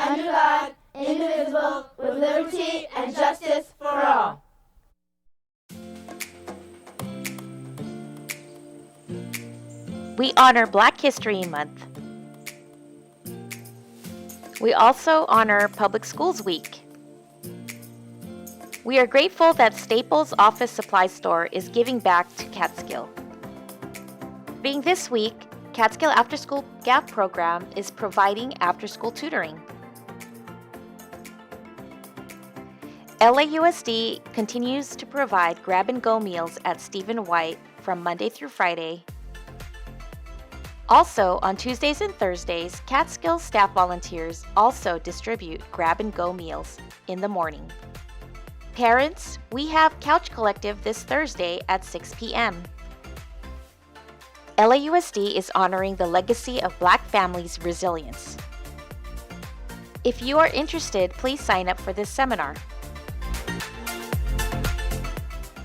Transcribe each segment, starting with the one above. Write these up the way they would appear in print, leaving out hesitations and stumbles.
under God, indivisible, with liberty and justice for all. We honor Black History Month. We also honor Public Schools Week. We are grateful that Staples Office Supply Store is giving back to Catskill. Being this week, Catskill After School Gap program is providing after-school tutoring. LAUSD continues to provide grab-and-go meals at Stephen White from Monday through Friday. Also, on Tuesdays and Thursdays, Catskill staff volunteers also distribute grab-and-go meals in the morning. Parents, we have Couch Collective this Thursday at 6 p.m. LAUSD is honoring the legacy of Black families' resilience. If you are interested, please sign up for this seminar.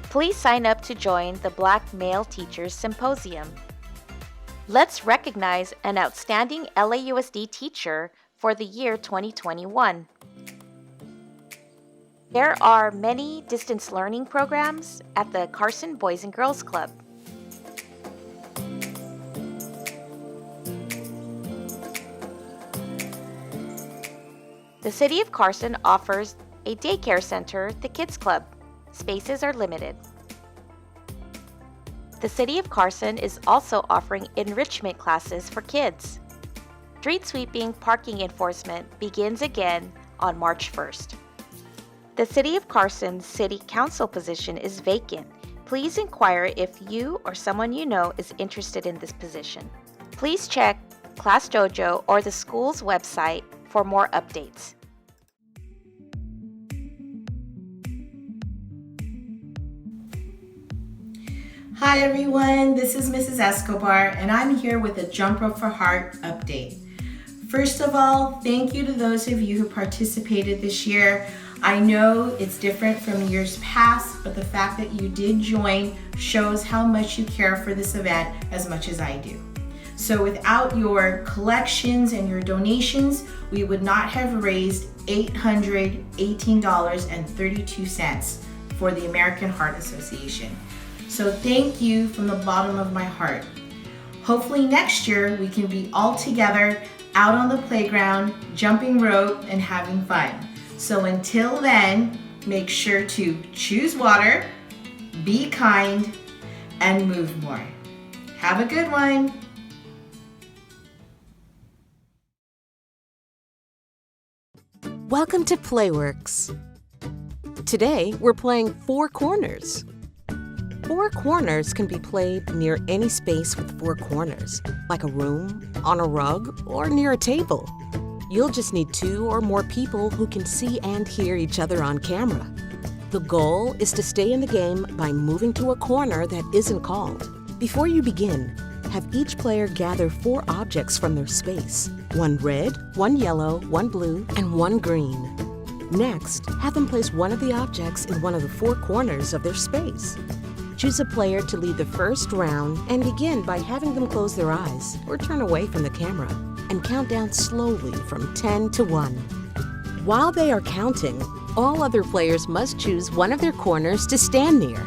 Please sign up to join the Black Male Teachers Symposium. Let's recognize an outstanding LAUSD teacher for the year 2021. There are many distance learning programs at the Carson Boys and Girls Club. The City of Carson offers a daycare center, the Kids Club. Spaces are limited. The City of Carson is also offering enrichment classes for kids. Street sweeping parking enforcement begins again on March 1st. The City of Carson's City Council position is vacant. Please inquire if you or someone you know is interested in this position. Please check Class Dojo or the school's website for more updates. Hi everyone, this is Mrs. Escobar and I'm here with a Jump Rope for Heart update. First of all, thank you to those of you who participated this year. I know it's different from years past, but the fact that you did join shows how much you care for this event as much as I do. So without your collections and your donations, we would not have raised $818.32 for the American Heart Association. So thank you from the bottom of my heart. Hopefully next year we can be all together out on the playground, jumping rope and having fun. So until then, make sure to choose water, be kind, and move more. Have a good one. Welcome to Playworks. Today, we're playing Four Corners. Four corners can be played near any space with four corners, like a room, on a rug, or near a table. You'll just need two or more people who can see and hear each other on camera. The goal is to stay in the game by moving to a corner that isn't called. Before you begin, have each player gather four objects from their space. One red, one yellow, one blue, and one green. Next, have them place one of the objects in one of the four corners of their space. Choose a player to lead the first round and begin by having them close their eyes or turn away from the camera and count down slowly from 10 to 1. While they are counting, all other players must choose one of their corners to stand near.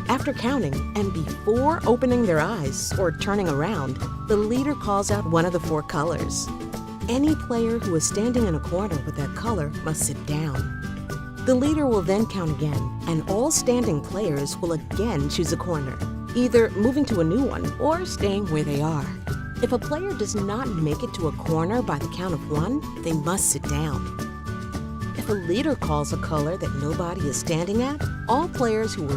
After counting and before opening their eyes or turning around, the leader calls out one of the four colors. Any player who is standing in a corner with that color must sit down. The leader will then count again, and all standing players will again choose a corner, either moving to a new one or staying where they are. If a player does not make it to a corner by the count of 1, they must sit down. If a leader calls a color that nobody is standing at, all players who were